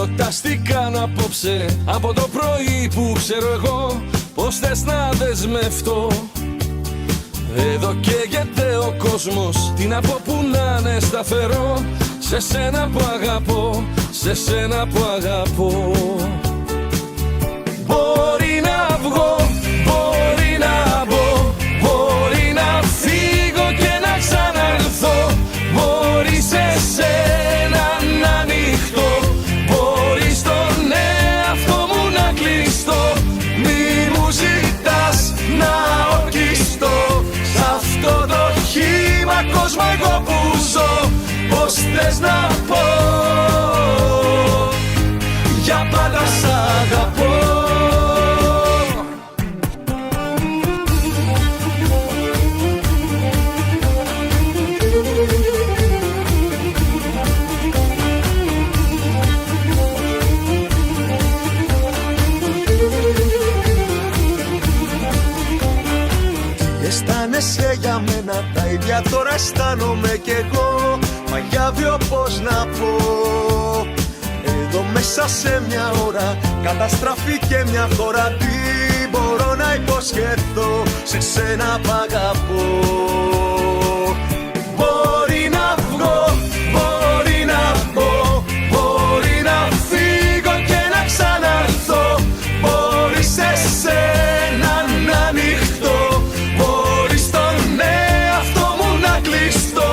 ερωταστήκαν απόψε από το πρωί που ξέρω εγώ πως θες να δεσμευτώ. Εδώ καίγεται ο κόσμος, τι να πω που να είναι σταθερό, σε σένα που αγαπώ, σε σένα που αγαπώ. Μπορεί να βγω, μπορεί να μπω, μπορεί να φύγω και να ξαναρθώ, μπορεί σε σένα να ανοιχτώ, μπορεί στον εαυτό μου να κλειστώ. Μη μου ζητάς να ορκιστώ σ' αυτό το χύμα κόσμο εγώ που ζω. Πώς θες να πω, για πάντα σ' αγαπώ. Αισθάνεσαι για μένα τα ίδια, τώρα αισθάνομαι κι εγώ. Μα για αύριο πώς να πω, εδώ μέσα σε μια ώρα καταστραφεί μια χώρα. Τι μπορώ να υποσχεθώ σε σένα που αγαπώ. Μπορεί να βγω, μπορεί να μπω, μπορεί να φύγω και να ξαναρθώ, μπορεί σε σένα να ανοιχτώ, μπορεί στον εαυτό μου να κλειστώ.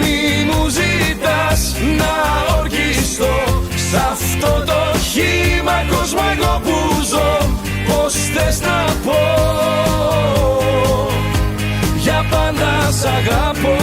Μη μου ζητάς να ορκιστώ σ' αυτό το χύμα κόσμο εγώ που ζω. Πώς θες να πω, για πάντα σ' αγαπώ.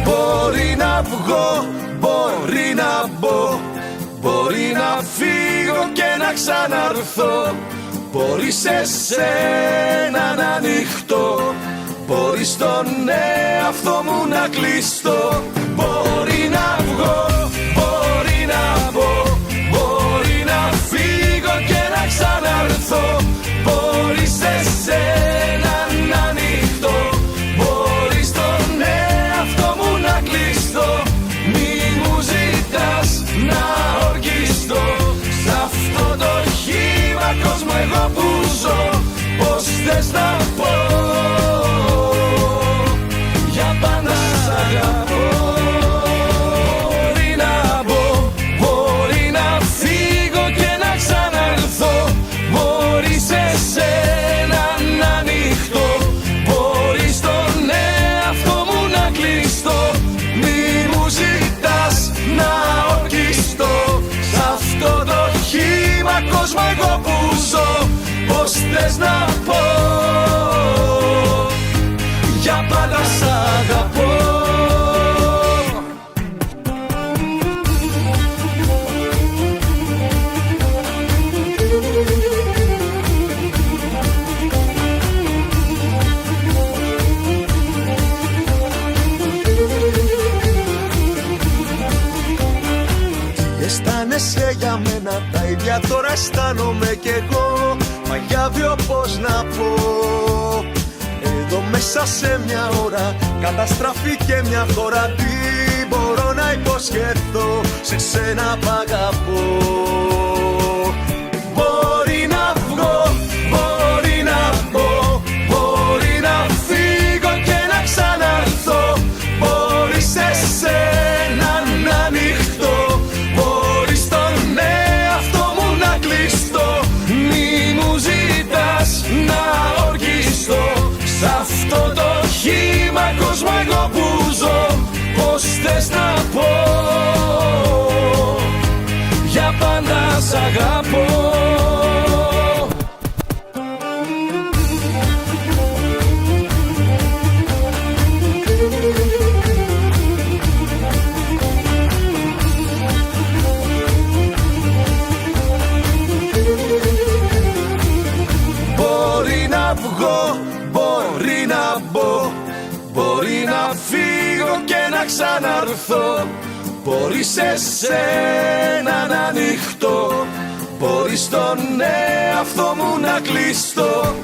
Μπορεί να βγω, μπορεί να μπω, μπορεί να φύγω και να ξαναρθώ, μπορεί σε σένα να ανοιχτώ, μπορεί στον εαυτό μου να κλειστώ. Μπορεί να βγω, μπορεί να μπω, μπορεί να φύγω και να ξαναρθώ, μπορεί σε σένα να ανοιχτώ, μπορεί στον εαυτό μου να κλειστώ. Μη μου ζητάς να ορκιστώ σ' αυτό το χύμα κόσμο εγώ που ζω. Πώς θες να πω, για πάντα σ' αγαπώ. Μπορεί να μπω, μπορεί να φύγω και να ξαναρθώ, μπορεί σε σένα να ανοιχτώ, μπορεί στον εαυτό μου να κλειστώ. Μη μου ζητάς να ορκιστώ σ' αυτό το χύμα κόσμο εγώ που ζω. Πώς θες να πω, για πάντα σ' αγαπώ. Αισθάνεσαι για μένα τα ίδια, τώρα αισθάνομαι κι εγώ. Μα για αύριο πώς να πω, εδώ μέσα σε μια ώρα καταστραφεί μια χώρα. Τι μπορώ να υποσχεθώ σε σένα που αγαπώ. Μπορεί να βγω, μπορεί να μπω, μπορεί να φύγω και να ξαναρθώ, μπορεί σε σένα να ανοιχτώ, μπορεί στον εαυτό μου να κλειστώ. Μη μου ζητάς να ορκιστώ σ' αυτό το χύμα κόσμο εγώ που ζω. Πώς θες να πω, για πάντα σ' αγαπώ. Μπορεί να βγω, μπορεί να μπω, μπορεί να φύγω και να ξαναρθώ, μπορεί σε σένα να ανοιχτώ, μπορεί στον εαυτό μου να κλειστώ.